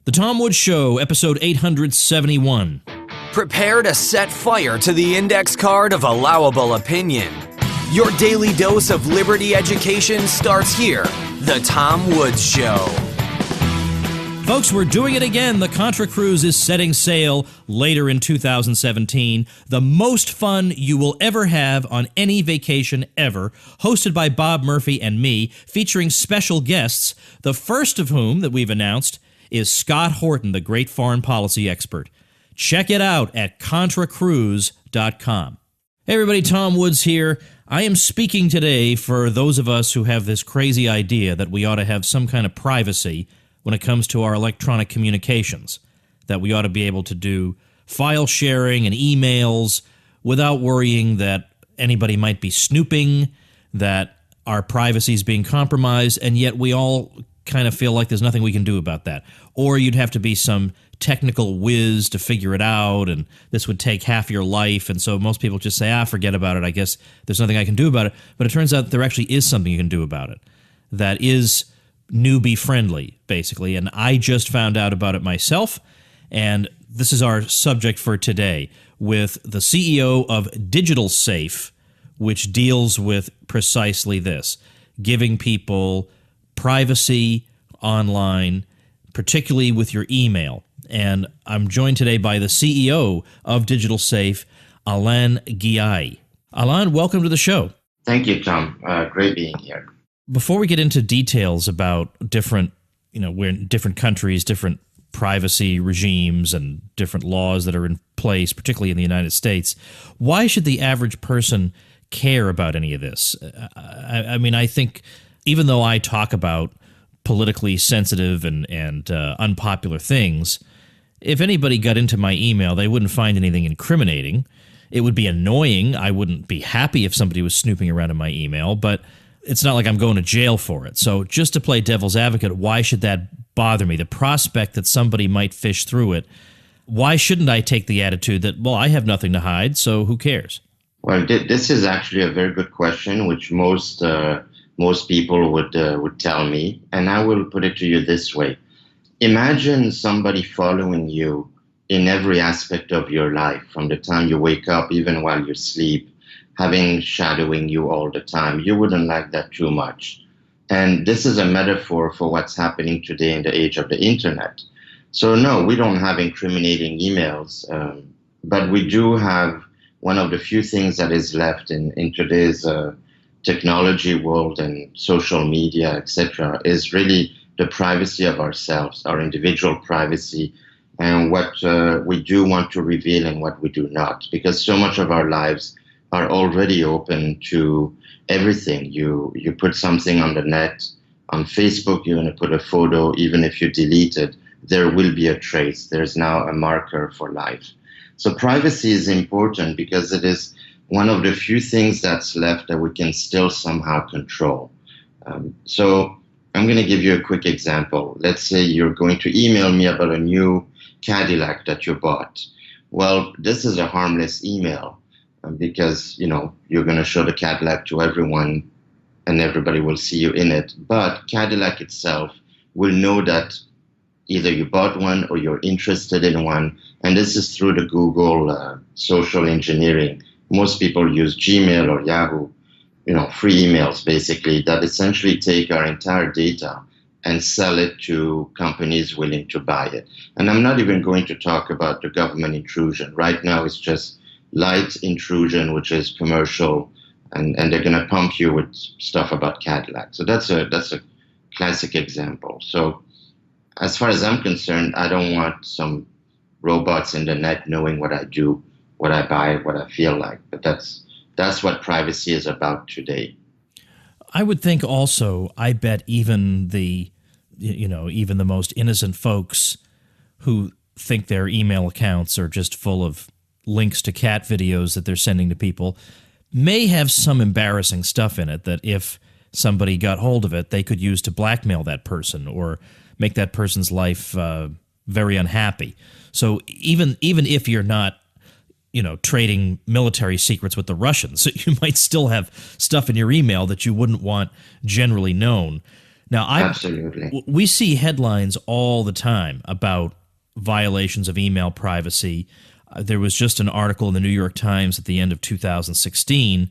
The Tom Woods Show, episode 871. Prepare to set fire to the index card of allowable opinion. Your daily dose of liberty education starts here. The Tom Woods Show. Folks, we're doing it again. The Contra Cruise is setting sail later in 2017. The most fun you will ever have on any vacation ever. Hosted by Bob Murphy and me, featuring special guests, the first of whom that we've announced is Scott Horton, the great foreign policy expert. Check it out at ContraCruise.com. Hey everybody, Tom Woods here. I am speaking today for those of us who have this crazy idea that we ought to have some kind of privacy when it comes to our electronic communications, that we ought to be able to do file sharing and emails without worrying that anybody might be snooping, that our privacy is being compromised, and yet we all kind of feel like there's nothing we can do about that. Or you'd have to be some technical whiz to figure it out, and this would take half your life, and so most people just say, forget about it, I guess there's nothing I can do about it. But it turns out there actually is something you can do about it that is newbie friendly, basically, and I just found out about it myself, and this is our subject for today with the CEO of Digital Safe, which deals with precisely this, giving people privacy online, particularly with your email. And I'm joined today by the CEO of Digital Safe, Alain Guillay. Alain, welcome to the show. Thank you, Tom. Great being here. Before we get into details about different, we're in different countries, different privacy regimes and different laws that are in place, particularly in the United States, why should the average person care about any of this? I think even though I talk about politically sensitive and unpopular things, if anybody got into my email, they wouldn't find anything incriminating. It would be annoying. I wouldn't be happy if somebody was snooping around in my email, but it's not like I'm going to jail for it. So just to play devil's advocate, why should that bother me? The prospect that somebody might fish through it, why shouldn't I take the attitude that, well, I have nothing to hide, so who cares? Well, this is actually a very good question, which most people would tell me, and I will put it to you this way. Imagine somebody following you in every aspect of your life, from the time you wake up, even while you sleep, shadowing you all the time. You wouldn't like that too much. And this is a metaphor for what's happening today in the age of the internet. So no, we don't have incriminating emails, but we do have one of the few things that is left in today's technology world and social media, etc., is really the privacy of ourselves, our individual privacy, and what we do want to reveal and what we do not, because so much of our lives are already open to everything. You put something on the net, on Facebook, you're going to put a photo, even if you delete it, there will be a trace. There's now a marker for life. So privacy is important because it is one of the few things that's left that we can still somehow control. So I'm going to give you a quick example. Let's say you're going to email me about a new Cadillac that you bought. Well, this is a harmless email because, you're going to show the Cadillac to everyone and everybody will see you in it. But Cadillac itself will know that either you bought one or you're interested in one. And this is through the Google social engineering. Most people use Gmail or Yahoo, free emails basically that essentially take our entire data and sell it to companies willing to buy it. And I'm not even going to talk about the government intrusion. Right now it's just light intrusion, which is commercial, and they're going to pump you with stuff about Cadillac. So that's a classic example. So as far as I'm concerned, I don't want some robots in the net knowing what I do, what I buy, what I feel like. But that's what privacy is about today. I would think also, I bet even the most innocent folks who think their email accounts are just full of links to cat videos that they're sending to people may have some embarrassing stuff in it that if somebody got hold of it, they could use to blackmail that person or make that person's life very unhappy. So even if you're not trading military secrets with the Russians, you might still have stuff in your email that you wouldn't want generally known. Now, Absolutely. we see headlines all the time about violations of email privacy. There was just an article in the New York Times at the end of 2016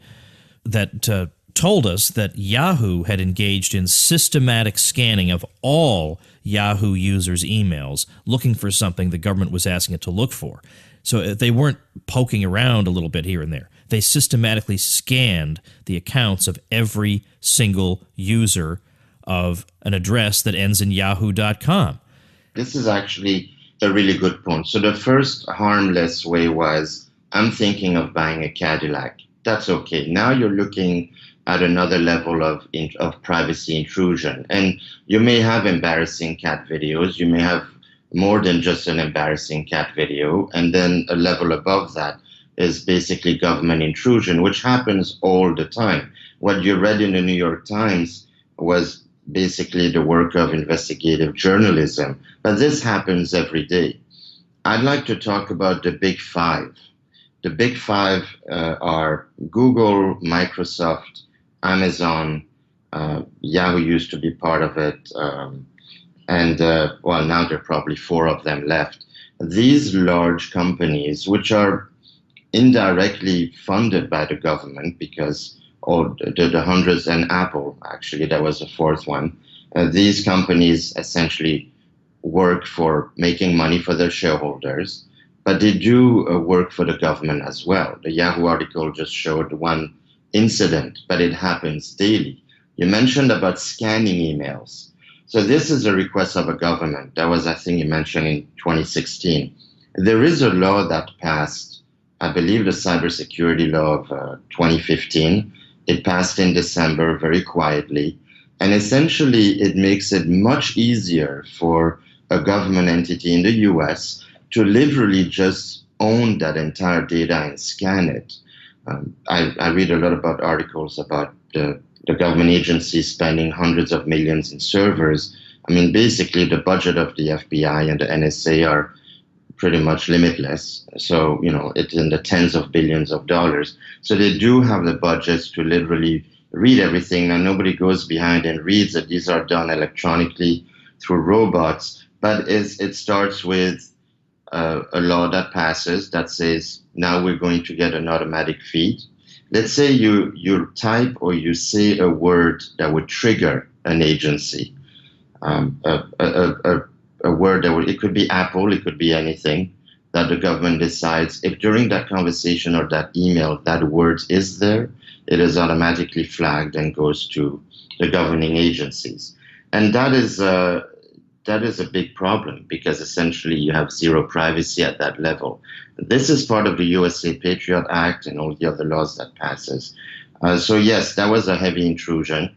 that told us that Yahoo had engaged in systematic scanning of all Yahoo users' emails, looking for something the government was asking it to look for. So they weren't poking around a little bit here and there. They systematically scanned the accounts of every single user of an address that ends in yahoo.com. This is actually a really good point. So the first harmless way was, I'm thinking of buying a Cadillac. That's okay. Now you're looking at another level of privacy intrusion. And you may have embarrassing cat videos. You may have more than just an embarrassing cat video. And then a level above that is basically government intrusion, which happens all the time. What you read in the New York Times was basically the work of investigative journalism. But this happens every day. I'd like to talk about the big five. The big five are Google, Microsoft, Amazon, Yahoo used to be part of it, and now there are probably four of them left. These large companies, which are indirectly funded by the government because the hundreds, and Apple, actually, that was the fourth one, these companies essentially work for making money for their shareholders, but they do work for the government as well. The Yahoo article just showed one incident, but it happens daily. You mentioned about scanning emails. So this is a request of a government. That was, I think you mentioned, in 2016. There is a law that passed, I believe the cybersecurity law of 2015. It passed in December very quietly. And essentially, it makes it much easier for a government entity in the US to literally just own that entire data and scan it. I read a lot about articles about the government agencies spending hundreds of millions in servers. I mean, basically, the budget of the FBI and the NSA are pretty much limitless. So, it's in the tens of billions of dollars. So they do have the budgets to literally read everything. Now, nobody goes behind and reads it. These are done electronically through robots. But it starts with a law that passes that says, now we're going to get an automatic feed. Let's say you type or you say a word that would trigger an agency, a word that it could be Apple, it could be anything that the government decides. If during that conversation or that email that word is there, it is automatically flagged and goes to the governing agencies. And that is a big problem because essentially you have zero privacy at that level. This is part of the USA Patriot Act and all the other laws that passes. So yes, that was a heavy intrusion,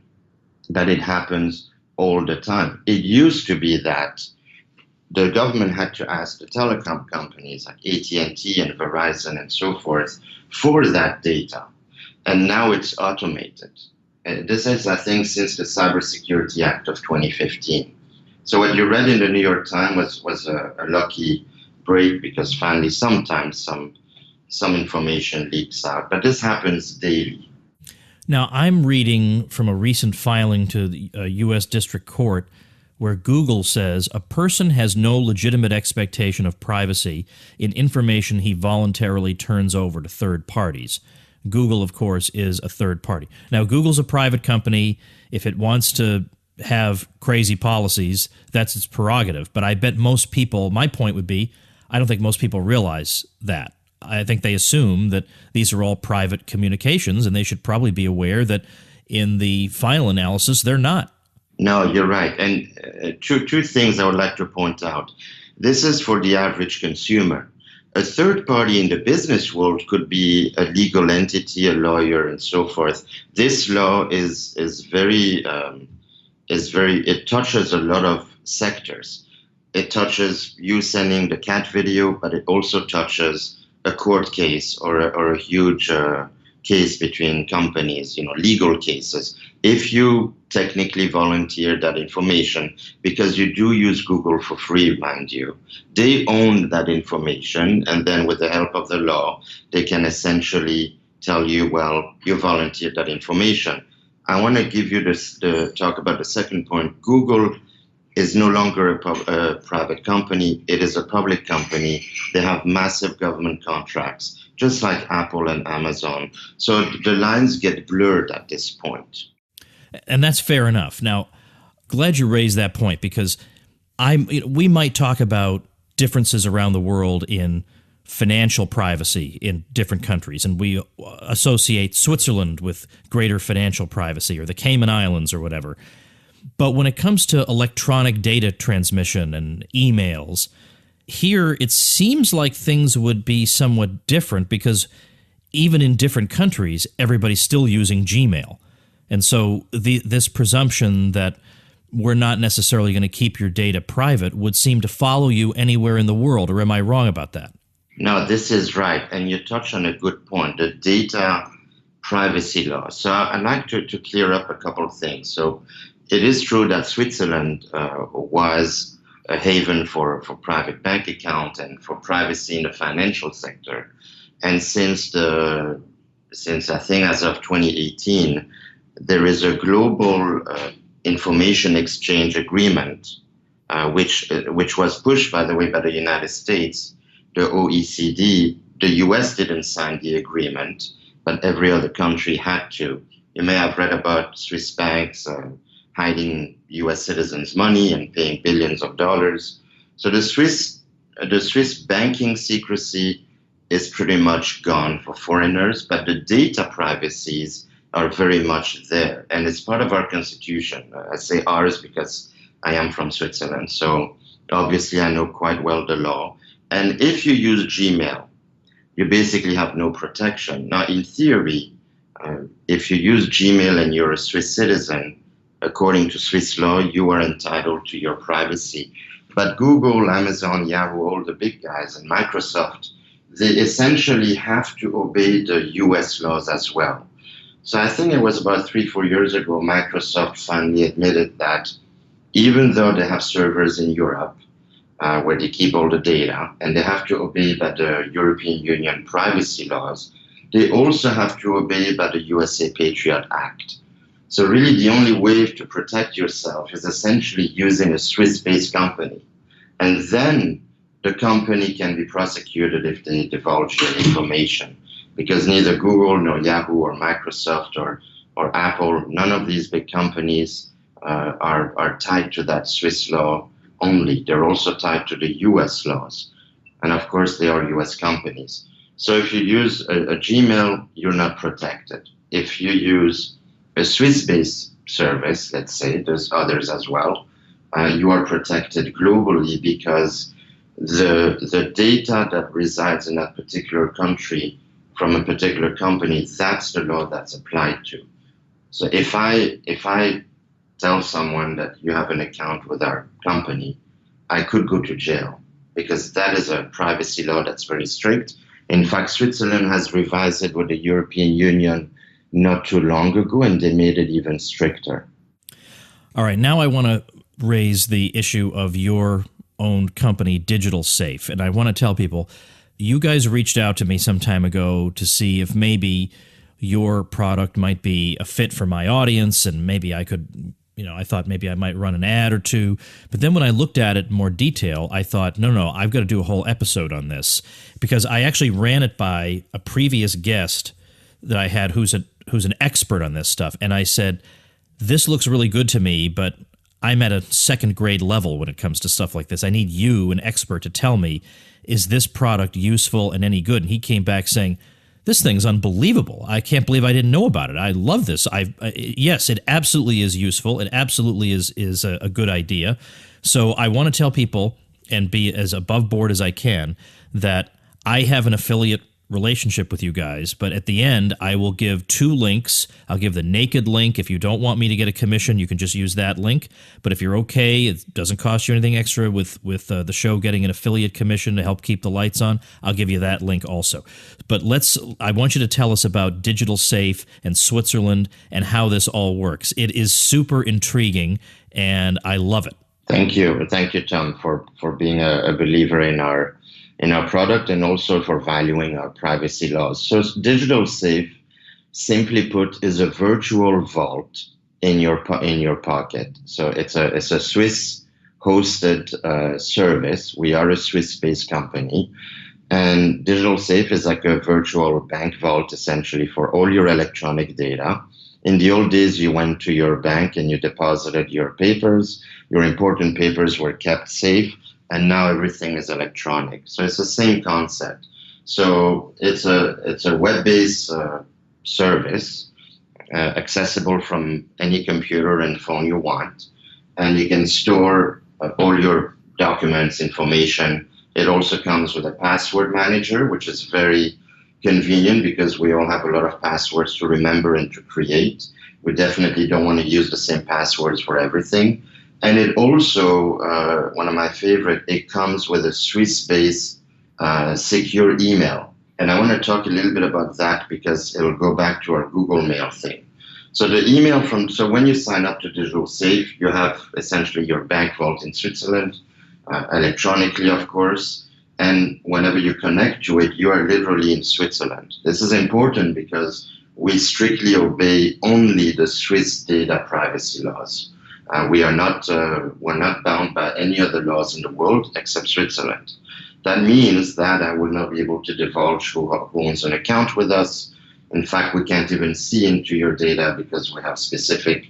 but it happens all the time. It used to be that the government had to ask the telecom companies like AT&T and Verizon and so forth for that data. And now it's automated. And this is, I think, since the Cybersecurity Act of 2015. So what you read in the New York Times was a lucky break because finally sometimes some information leaks out. But this happens daily. Now, I'm reading from a recent filing to the U.S. District Court where Google says a person has no legitimate expectation of privacy in information he voluntarily turns over to third parties. Google, of course, is a third party. Now, Google's a private company. If it wants to have crazy policies, that's its prerogative. But I bet most people, my point would be, I don't think most people realize that. I think they assume that these are all private communications, and they should probably be aware that in the final analysis, they're not. No, you're right. And two things I would like to point out. This is for the average consumer. A third party in the business world could be a legal entity, a lawyer, and so forth. This law is very, it touches a lot of sectors. It touches you sending the cat video, but it also touches a court case or a huge case between companies, legal cases. If you technically volunteer that information, because you do use Google for free, mind you, they own that information, and then with the help of the law, they can essentially tell you, well, you volunteered that information. I want to give you the talk about the second point. Google is no longer a private company. It is a public company. They have massive government contracts, just like Apple and Amazon. So the lines get blurred at this point. And that's fair enough. Now, glad you raised that point, because we might talk about differences around the world in financial privacy in different countries, and we associate Switzerland with greater financial privacy, or the Cayman Islands or whatever. But when it comes to electronic data transmission and emails, here it seems like things would be somewhat different, because even in different countries, everybody's still using Gmail. And so this presumption that we're not necessarily going to keep your data private would seem to follow you anywhere in the world. Or am I wrong about that? No, this is right. And you touch on a good point, the data privacy law. So I'd like to clear up a couple of things. So it is true that Switzerland was a haven for private bank account and for privacy in the financial sector. And since I think as of 2018, there is a global information exchange agreement, which was pushed, by the way, by the United States, the OECD. The US didn't sign the agreement, but every other country had to. You may have read about Swiss banks hiding US citizens' money and paying billions of dollars. So the Swiss banking secrecy is pretty much gone for foreigners, but the data privacies are very much there, and it's part of our constitution. I say ours because I am from Switzerland, so obviously I know quite well the law. And if you use Gmail, you basically have no protection. Now, in theory, if you use Gmail and you're a Swiss citizen, according to Swiss law, you are entitled to your privacy. But Google, Amazon, Yahoo, all the big guys, and Microsoft, they essentially have to obey the US laws as well. So I think it was about 3-4 years ago, Microsoft finally admitted that even though they have servers in Europe where they keep all the data, and they have to obey by the European Union privacy laws, they also have to obey by the USA Patriot Act. So really the only way to protect yourself is essentially using a Swiss-based company. And then the company can be prosecuted if they divulge your information. Because neither Google nor Yahoo or Microsoft or Apple, none of these big companies are tied to that Swiss law only. They're also tied to the US laws. And of course, they are US companies. So if you use a Gmail, you're not protected. If you use a Swiss-based service, let's say, there's others as well, you are protected globally, because the data that resides in that particular country from a particular company, that's the law that's applied to. So if I tell someone that you have an account with our company, I could go to jail, because that is a privacy law that's very strict. In fact, Switzerland has revised it with the European Union not too long ago, and they made it even stricter. All right, now I want to raise the issue of your own company, Digital Safe, and I want to tell people, you guys reached out to me some time ago to see if maybe your product might be a fit for my audience, and maybe I could, I thought maybe I might run an ad or two. But then when I looked at it in more detail, I thought, no, I've got to do a whole episode on this, because I actually ran it by a previous guest that I had who's an expert on this stuff. And I said, this looks really good to me, but I'm at a second grade level when it comes to stuff like this. I need you, an expert, to tell me, is this product useful and any good? And he came back saying, this thing's unbelievable. I can't believe I didn't know about it. I love this. Yes, it absolutely is useful. It absolutely is a good idea. So I want to tell people, and be as above board as I can, that I have an affiliate relationship with you guys, but at the end I will give 2 links. I'll give the naked link. If you don't want me to get a commission, you can just use that link. But if you're okay, it doesn't cost you anything extra with the show getting an affiliate commission to help keep the lights on, I'll give you that link also. But I want you to tell us about Digital Safe and Switzerland and how this all works. It is super intriguing and I love it. Thank you, Tom, for being a believer in our product, and also for valuing our privacy laws. So Digital Safe simply put, is a virtual vault in your pocket. So it's a Swiss hosted service. We are a Swiss-based company, and Digital Safe is like a virtual bank vault essentially for all your electronic data. In the old days, you went to your bank and you deposited your papers. Your important papers were kept safe, and now everything is electronic. So it's the same concept. So it's a web-based service, accessible from any computer and phone you want, and you can store all your documents, information. It also comes with a password manager, which is very convenient because we all have a lot of passwords to remember and to create. We definitely don't want to use the same passwords for everything. And it also, one of my favorite, it comes with a Swiss-based secure email. And I want to talk a little bit about that because it'll go back to our Google Mail thing. So the email so when you sign up to Digital Safe, you have essentially your bank vault in Switzerland, electronically, of course. And whenever you connect to it, you are literally in Switzerland. This is important because we strictly obey only the Swiss data privacy laws. We're not bound by any other laws in the world except Switzerland. That means that I will not be able to divulge who owns an account with us. In fact, we can't even see into your data because we have specific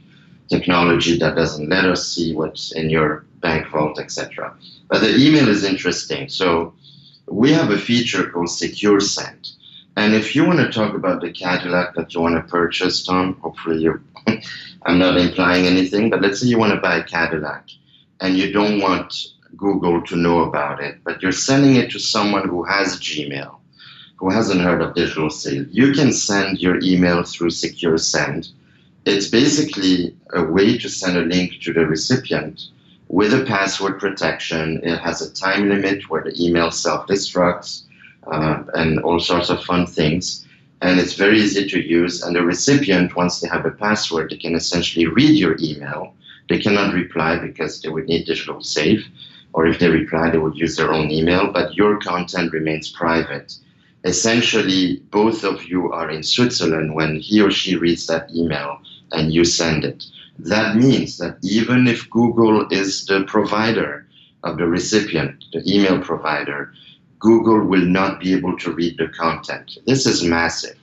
technology that doesn't let us see what's in your bank vault, etc. But the email is interesting. So we have a feature called Secure Send. And if you want to talk about the Cadillac that you want to purchase, Tom, hopefully I'm not implying anything, but let's say you want to buy a Cadillac and you don't want Google to know about it, but you're sending it to someone who has Gmail, who hasn't heard of Digital Safe. You can send your email through Secure Send. It's basically a way to send a link to the recipient with a password protection. It has a time limit where the email self-destructs and all sorts of fun things. And it's very easy to use. And the recipient, once they have a password, they can essentially read your email. They cannot reply because they would need Digital Safe. Or if they reply, they would use their own email. But your content remains private. Essentially, both of you are in Switzerland when he or she reads that email and you send it. That means that even if Google is the provider of the recipient, the email provider, Google will not be able to read the content. This is massive.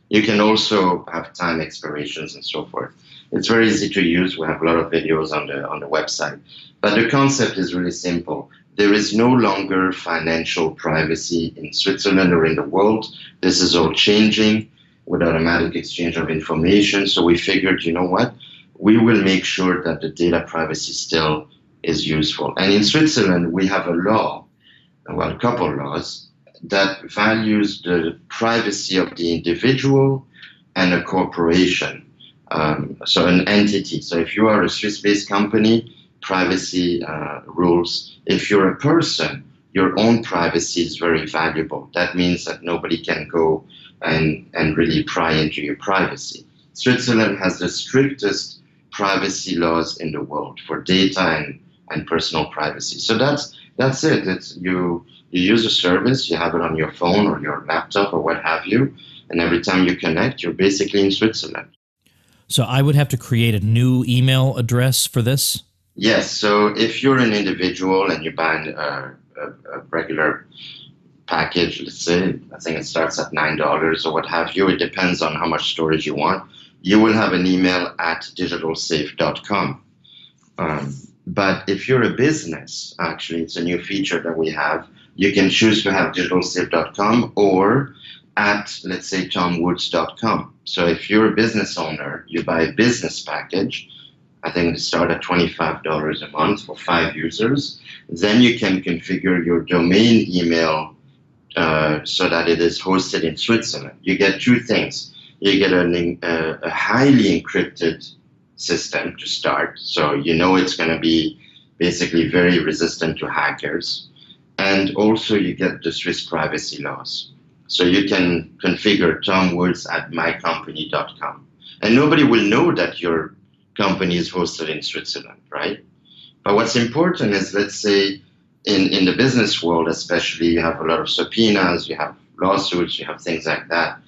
You can also have time expirations and so forth. It's very easy to use. We have a lot of videos on the website. But the concept is really simple. There is no longer financial privacy in Switzerland or in the world. This is all changing with automatic exchange of information. So we figured, you know what? We will make sure that the data privacy still is useful. And in Switzerland, we have a law, well, a couple of laws, that values the privacy of the individual and a corporation, so an entity. So if you are a Swiss-based company, privacy rules. If you're a person, your own privacy is very valuable. That means that nobody can go and really pry into your privacy. Switzerland has the strictest privacy laws in the world for data and personal privacy. So that's it. It's you use a service, you have it on your phone or your laptop or what have you, and every time you connect, you're basically in Switzerland. So I would have to create a new email address for this? Yes. So if you're an individual and you buy a regular package, let's say, I think it starts at $9 or what have you, it depends on how much storage you want, you will have an email at digitalsafe.com. But if you're a business, actually, it's a new feature that we have. You can choose to have digitalsafe.com or at, let's say, tomwoods.com. So if you're a business owner, you buy a business package, I think it starts at $25 a month for 5 users. Then you can configure your domain email so that it is hosted in Switzerland. You get two things. You get a highly encrypted system to start. So you know it's going to be basically very resistant to hackers. And also you get the Swiss privacy laws. So you can configure tomwoods at mycompany.com. And nobody will know that your company is hosted in Switzerland, right? But what's important is, let's say, in the business world especially, you have a lot of subpoenas, you have lawsuits, you have things like that.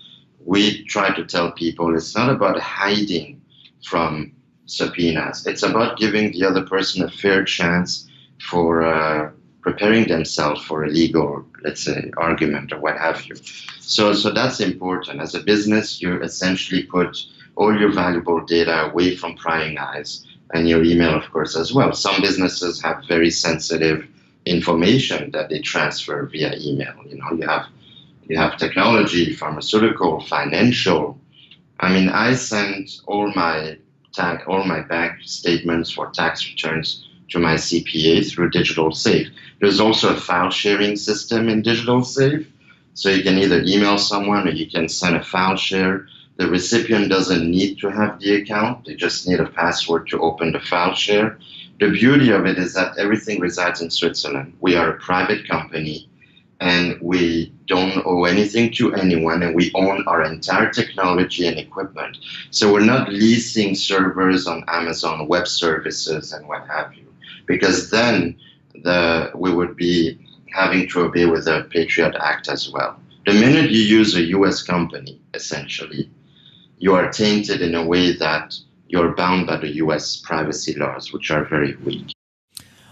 we try to tell people it's not about hiding from subpoenas. It's about giving the other person a fair chance for preparing themselves for a legal, let's say, argument or what have you. So that's important. As a business, you essentially put all your valuable data away from prying eyes, and your email, of course, as well. Some businesses have very sensitive information that they transfer via email. You have technology, pharmaceutical, financial. I mean, I send all my bank statements for tax returns to my CPA through Digital Safe. There's also a file sharing system in Digital Safe, so you can either email someone or you can send a file share. The recipient doesn't need to have the account; they just need a password to open the file share. The beauty of it is that everything resides in Switzerland. We are a private company, and we don't owe anything to anyone, and we own our entire technology and equipment. So we're not leasing servers on Amazon Web Services and what have you, because then we would be having to obey with the Patriot Act as well. The minute you use a US company, essentially, you are tainted in a way that you're bound by the US privacy laws, which are very weak.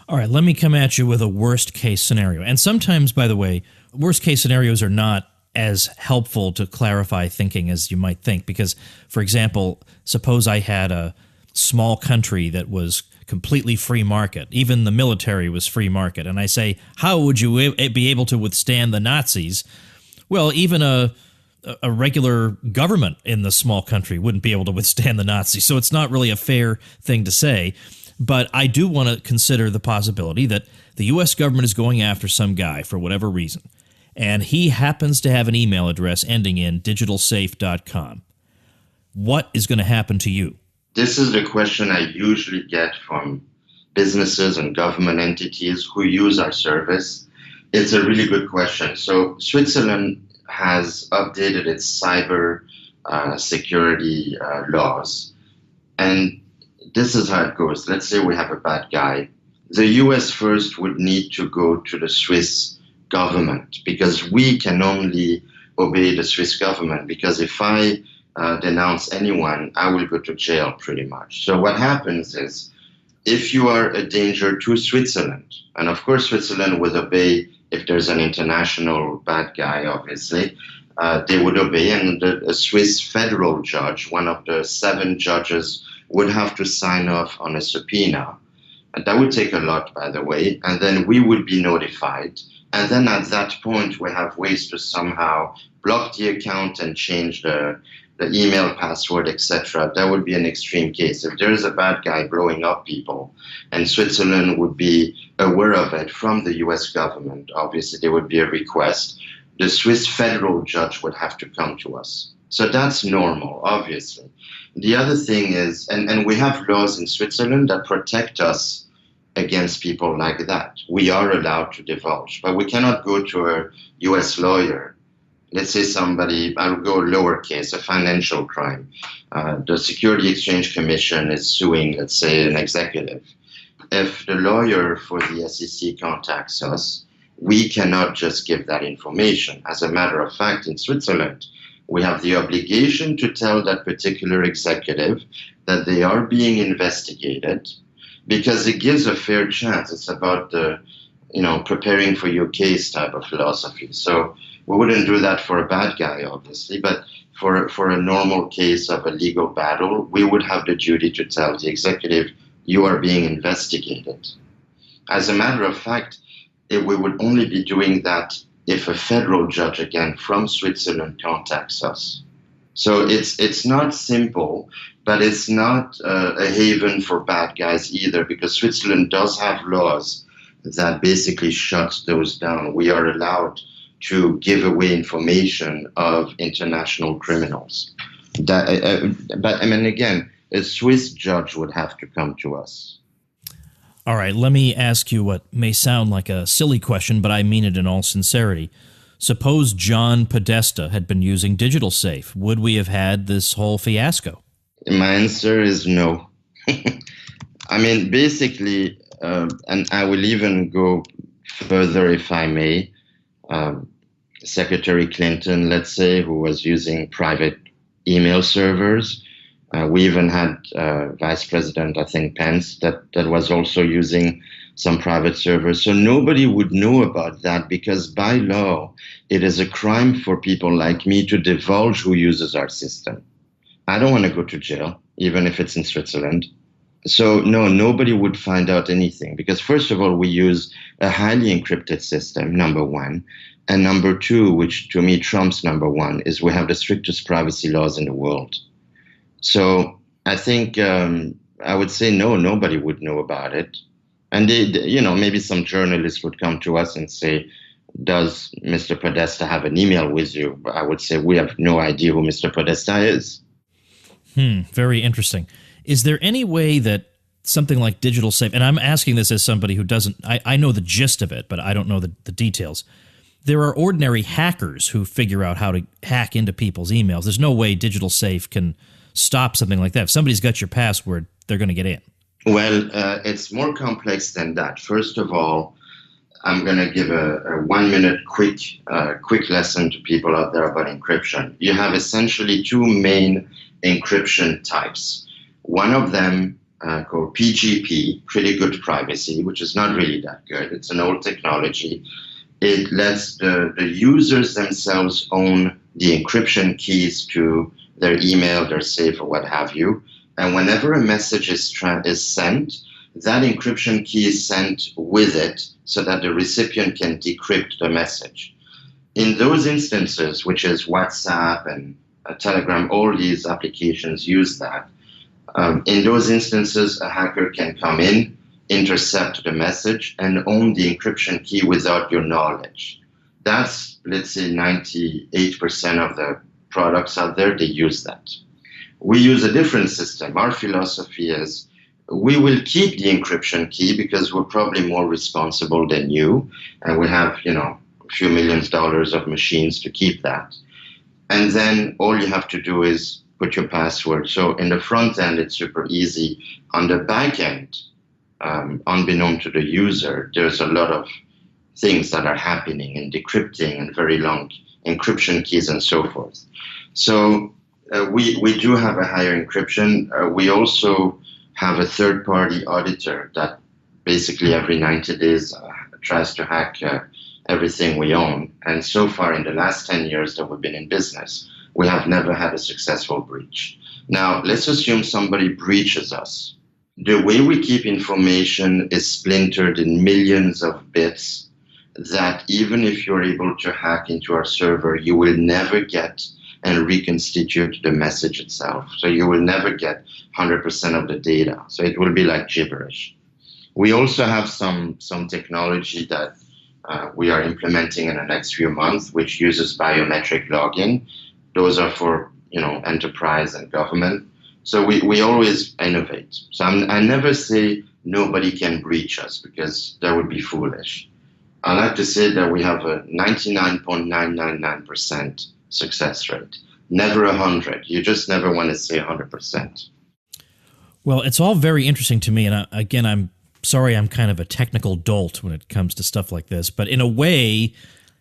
All right, let me come at you with a worst case scenario. And sometimes, by the way, worst case scenarios are not as helpful to clarify thinking as you might think. Because, for example, suppose I had a small country that was completely free market. Even the military was free market. And I say, how would you be able to withstand the Nazis? Well, even a regular government in the small country wouldn't be able to withstand the Nazis. So it's not really a fair thing to say. But I do want to consider the possibility that the U.S. government is going after some guy for whatever reason, and he happens to have an email address ending in digitalsafe.com. What is going to happen to you? This is the question I usually get from businesses and government entities who use our service. It's a really good question. So Switzerland has updated its cyber security laws, and this is how it goes. Let's say we have a bad guy. The US first would need to go to the Swiss government, because we can only obey the Swiss government, because if I denounce anyone, I will go to jail pretty much. So what happens is, if you are a danger to Switzerland, and of course Switzerland would obey if there's an international bad guy, obviously, they would obey, and a Swiss federal judge, one of the 7 judges, would have to sign off on a subpoena. And that would take a lot, by the way, and then we would be notified. And then at that point, we have ways to somehow block the account and change the email password, etc. That would be an extreme case. If there is a bad guy blowing up people, and Switzerland would be aware of it from the US government, obviously there would be a request. The Swiss federal judge would have to come to us. So that's normal, obviously. The other thing is, and we have laws in Switzerland that protect us against people like that. We are allowed to divulge, but we cannot go to a US lawyer. Let's say somebody, I'll go lowercase, a financial crime. The Security Exchange Commission is suing, let's say, an executive. If the lawyer for the SEC contacts us, we cannot just give that information. As a matter of fact, in Switzerland, we have the obligation to tell that particular executive that they are being investigated, because it gives a fair chance. It's about the, preparing for your case type of philosophy. So we wouldn't do that for a bad guy, obviously, but for a normal case of a legal battle, we would have the duty to tell the executive, you are being investigated. As a matter of fact, we would only be doing that if a federal judge, again, from Switzerland contacts us. So it's not simple, but it's not a haven for bad guys either, because Switzerland does have laws that basically shut those down. We are allowed to give away information of international criminals. But I mean, again, a Swiss judge would have to come to us. All right, let me ask you what may sound like a silly question, but I mean it in all sincerity. Suppose John Podesta had been using Digital Safe. Would we have had this whole fiasco? My answer is no. I mean, basically, and I will even go further if I may. Secretary Clinton, let's say, who was using private email servers. We even had Vice President, I think, Pence, that was also using some private servers. So nobody would know about that because by law, it is a crime for people like me to divulge who uses our system. I don't want to go to jail, even if it's in Switzerland. So no, nobody would find out anything because first of all, we use a highly encrypted system, number one. And number two, which to me trumps number one, is we have the strictest privacy laws in the world. So I think I would say no, nobody would know about it. And maybe some journalists would come to us and say, does Mr. Podesta have an email with you? But I would say we have no idea who Mr. Podesta is. Very interesting. Is there any way that something like Digital Safe, and I'm asking this as somebody who doesn't, I know the gist of it, but I don't know the details. There are ordinary hackers who figure out how to hack into people's emails. There's no way Digital Safe can stop something like that. If somebody's got your password, they're going to get in. Well, it's more complex than that. First of all, I'm going to give a 1 minute quick lesson to people out there about encryption. You have essentially two main encryption types. One of them called PGP, pretty good privacy, which is not really that good. It's an old technology. It lets the users themselves own the encryption keys to their email, their safe, or what have you. And whenever a message is sent, that encryption key is sent with it so that the recipient can decrypt the message. In those instances, which is WhatsApp and Telegram, all these applications use that. In those instances, a hacker can come in, intercept the message, and own the encryption key without your knowledge. That's, let's say, 98% of the products out there, they use that. We use a different system. Our philosophy is we will keep the encryption key because we're probably more responsible than you, and we have, a few $millions of machines to keep that. And then all you have to do is put your password. So in the front end, it's super easy. On the back end, unbeknown to the user, there's a lot of things that are happening in decrypting and very long encryption keys and so forth. So we do have a higher encryption. We also have a third-party auditor that basically every 90 days tries to hack everything we own. And so far in the last 10 years that we've been in business, we have never had a successful breach. Now, let's assume somebody breaches us. The way we keep information is splintered in millions of bits that even if you're able to hack into our server, you will never get and reconstitute the message itself. So you will never get 100% of the data. So it will be like gibberish. We also have some technology that we are implementing in the next few months, which uses biometric login. Those are for enterprise and government. So we always innovate. So I never say nobody can breach us because that would be foolish. I like to say that we have a 99.999% success rate. Never 100. You just never want to say 100%. Well, it's all very interesting to me. And again, I'm sorry I'm kind of a technical dolt when it comes to stuff like this. But in a way,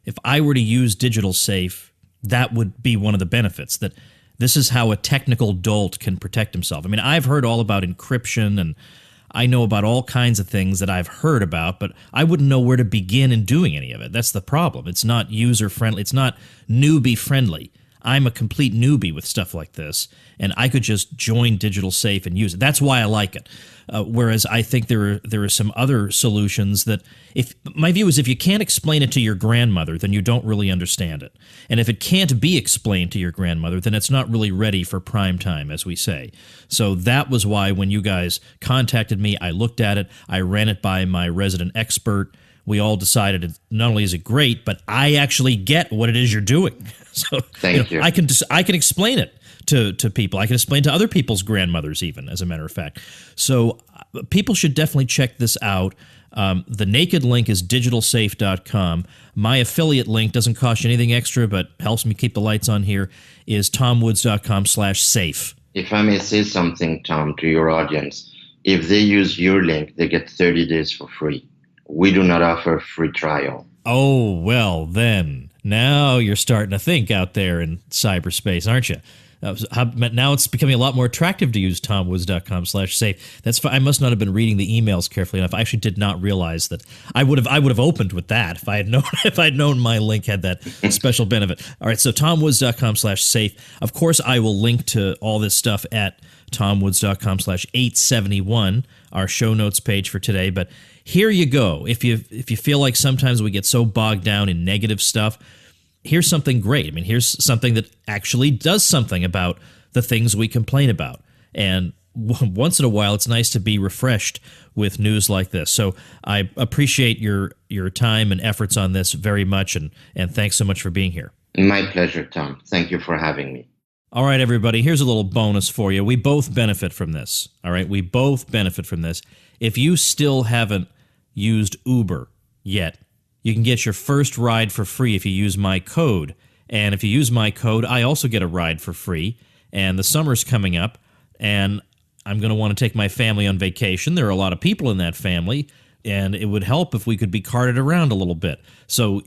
if I were to use Digital Safe, that would be one of the benefits, that this is how a technical dolt can protect himself. I mean, I've heard all about encryption and I know about all kinds of things that I've heard about, but I wouldn't know where to begin in doing any of it. That's the problem. It's not user-friendly. It's not newbie-friendly. I'm a complete newbie with stuff like this, and I could just join Digital Safe and use it. That's why I like it. Whereas I think there are some other solutions that, my view is if you can't explain it to your grandmother, then you don't really understand it. And if it can't be explained to your grandmother, then it's not really ready for prime time, as we say. So that was why when you guys contacted me, I looked at it, I ran it by my resident expert. We all decided not only is it great, but I actually get what it is you're doing. So Thank you. I can explain it to people. I can explain to other people's grandmothers even, as a matter of fact. So people should definitely check this out. The naked link is digitalsafe.com. My affiliate link doesn't cost you anything extra, but helps me keep the lights on here, is tomwoods.com/safe. If I may say something, Tom, to your audience, if they use your link, they get 30 days for free. We do not offer free trial. Oh, well, then Now you're starting to think out there in cyberspace, aren't you? Now it's becoming a lot more attractive to use tomwoods.com/safe. That's fine. I must not have been reading the emails carefully enough. I actually did not realize that I would have opened with that if I had known my link had that special benefit. All right, so tomwoods.com/safe. Of course, I will link to all this stuff at tomwoods.com/871, our show notes page for today. But here you go. If you feel like sometimes we get so bogged down in negative stuff, here's something great. I mean, here's something that actually does something about the things we complain about. And once in a while, it's nice to be refreshed with news like this. So I appreciate your time and efforts on this very much, and thanks so much for being here. My pleasure, Tom. Thank you for having me. All right, everybody, here's a little bonus for you. We both benefit from this, all right? We both benefit from this. If you still haven't used Uber yet, you can get your first ride for free if you use my code. And if you use my code, I also get a ride for free. And the summer's coming up, and I'm going to want to take my family on vacation. There are a lot of people in that family, and it would help if we could be carted around a little bit. So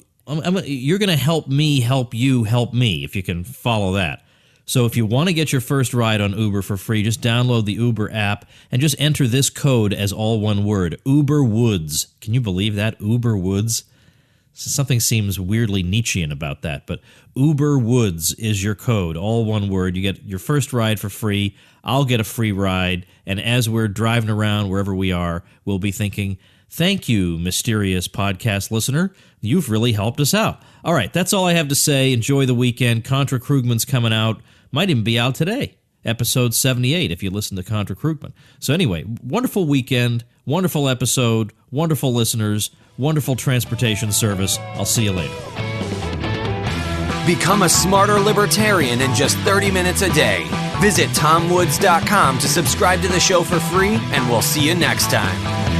you're going to help me help you help me, if you can follow that. So if you want to get your first ride on Uber for free, just download the Uber app and just enter this code as all one word, Uber Woods. Can you believe that? Uber Woods? Something seems weirdly Nietzschean about that, but Uber Woods is your code, all one word. You get your first ride for free. I'll get a free ride, and as we're driving around wherever we are, we'll be thinking, thank you, mysterious podcast listener. You've really helped us out. All right, that's all I have to say. Enjoy the weekend. Contra Krugman's coming out. Might even be out today. Episode 78, if you listen to Contra Krugman. So anyway, wonderful weekend, wonderful episode, wonderful listeners, wonderful transportation service. I'll see you later. Become a smarter libertarian in just 30 minutes a day. Visit tomwoods.com to subscribe to the show for free, and we'll see you next time.